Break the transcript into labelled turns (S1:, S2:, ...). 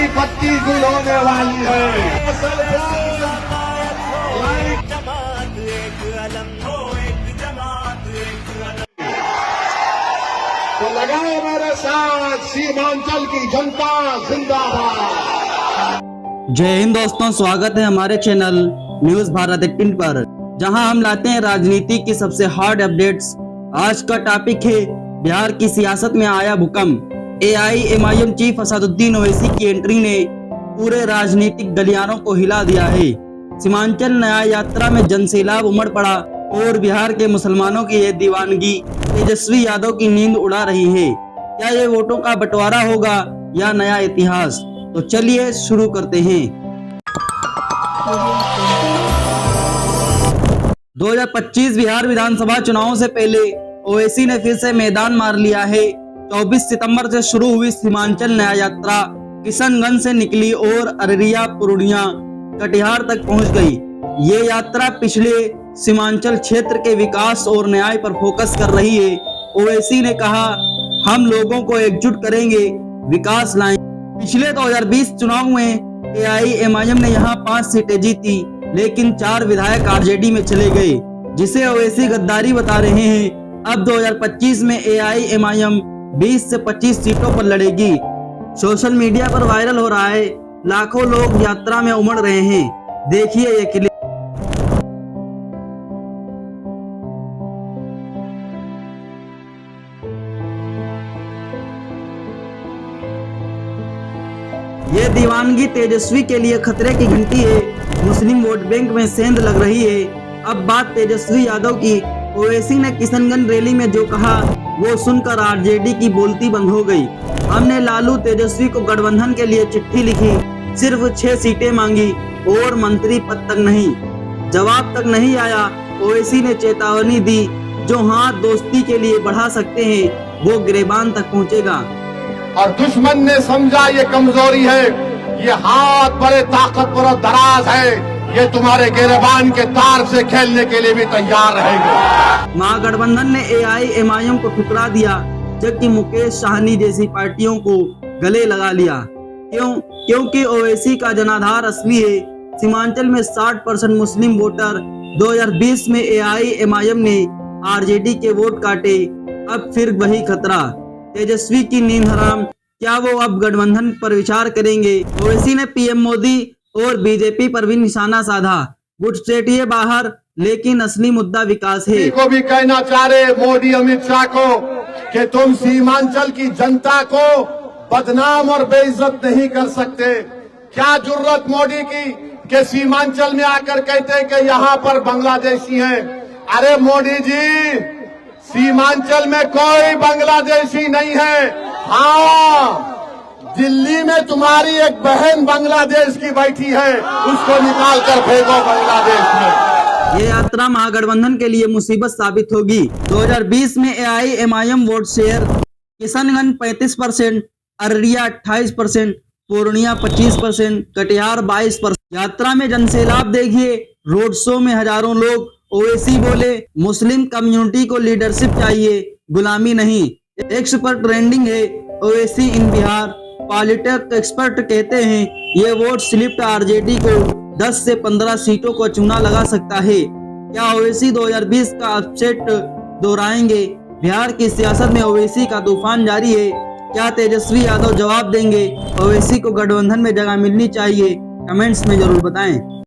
S1: की पत्ती गुल होने वाली है। तो लगाए मेरे साथ सीमांचल की जनता जिंदाबाद।
S2: जय हिंद दोस्तों, स्वागत है हमारे चैनल न्यूज भारत 18 पर, जहां हम लाते हैं राजनीति की सबसे हॉट अपडेट्स। आज का टॉपिक है बिहार की सियासत में आया भूकंप। AIMIM चीफ असदुद्दीन ओवैसी की एंट्री ने पूरे राजनीतिक गलियारों को हिला दिया है। सीमांचल न्याय यात्रा में जनसैलाब उमड़ पड़ा और बिहार के मुसलमानों की ये दीवानगी तेजस्वी यादव की नींद उड़ा रही है। क्या ये वोटों का बंटवारा होगा या नया इतिहास? तो चलिए शुरू करते हैं। 2025 बिहार विधानसभा चुनावों से पहले ओवैसी ने फिर से मैदान मार लिया है। 24 सितंबर से शुरू हुई सीमांचल न्याय यात्रा किशनगंज से निकली और अररिया, पूर्णिया, कटिहार तक पहुंच गई। ये यात्रा पिछले सीमांचल क्षेत्र के विकास और न्याय पर फोकस कर रही है। ओवैसी ने कहा, हम लोगों को एकजुट करेंगे, विकास लाएंगे। पिछले 2020 चुनाव में AIMIM ने यहाँ 5 सीटें जीती, लेकिन 4 विधायक RJD में चले गए, जिसे ओवैसी गद्दारी बता रहे हैं। अब 2025 में AIMIM 20 से 25 सीटों पर लड़ेगी। सोशल मीडिया पर वायरल हो रहा है, लाखों लोग यात्रा में उमड़ रहे हैं। देखिए ये क्लिप। ये दीवानगी तेजस्वी के लिए खतरे की घंटी है। मुस्लिम वोट बैंक में सेंध लग रही है। अब बात तेजस्वी यादव की। ओवैसी ने किशनगंज रैली में जो कहा वो सुनकर RJD की बोलती बंद हो गई। हमने लालू तेजस्वी को गठबंधन के लिए चिट्ठी लिखी, सिर्फ 6 सीटें मांगी और मंत्री पद तक नहीं। जवाब तक नहीं आया। ओवैसी ने चेतावनी दी, जो हाथ दोस्ती के लिए बढ़ा सकते हैं वो गिरेबान तक पहुंचेगा।
S1: और दुश्मन ने समझा ये कमजोरी है, ये हाथ बड़े ताकतवर और दराज है, ये तुम्हारे गिरेबान के तार से खेलने के लिए भी तैयार रहेंगे।
S2: महागठबंधन ने AIMIM को ठुकरा दिया, जबकि मुकेश साहनी जैसी पार्टियों को गले लगा लिया। क्योंकि ओवैसी का जनाधार असली है। सीमांचल में 60% मुस्लिम वोटर। 2020 में AIMIM ने RJD के वोट काटे, अब फिर वही खतरा। तेजस्वी की नींद हराम, क्या वो अब गठबंधन पर विचार करेंगे? ओवैसी ने PM मोदी और BJP पर भी निशाना साधा। गुटसेटिए बाहर, लेकिन असली मुद्दा विकास है।
S1: को भी कहना चाह रहे मोदी, अमित शाह को कि तुम सीमांचल की जनता को बदनाम और बेइज्जत नहीं कर सकते। क्या जरूरत मोदी की कि सीमांचल में आकर कहते हैं कि यहाँ पर बांग्लादेशी हैं। अरे मोदी जी, सीमांचल में कोई बांग्लादेशी नहीं है। हाँ, दिल्ली में तुम्हारी एक बहन बांग्लादेश की बैठी है, उसको निकाल कर फेंको बांग्लादेश में।
S2: ये यात्रा महागठबंधन के लिए मुसीबत साबित होगी। 2020 में AIMIM vote share Kishanganj 35%, Araria 28%, Purnia 25%, Katihar 22%। यात्रा में जनसैलाब देखिए, रोड शो में हजारों लोग। ओवैसी बोले, मुस्लिम कम्युनिटी को लीडरशिप चाहिए, गुलामी नहीं। एक्स पर ट्रेंडिंग है, ओवैसी इन बिहार। पॉलिटिक एक्सपर्ट कहते हैं ये वोट स्लिप RJD को 10 से 15 सीटों को चूना लगा सकता है। क्या ओवैसी 2020 का अपसेट दोहराएंगे? बिहार की सियासत में ओवैसी का तूफान जारी है। क्या तेजस्वी यादव जवाब देंगे? ओवैसी को गठबंधन में जगह मिलनी चाहिए? कमेंट्स में जरूर बताएं।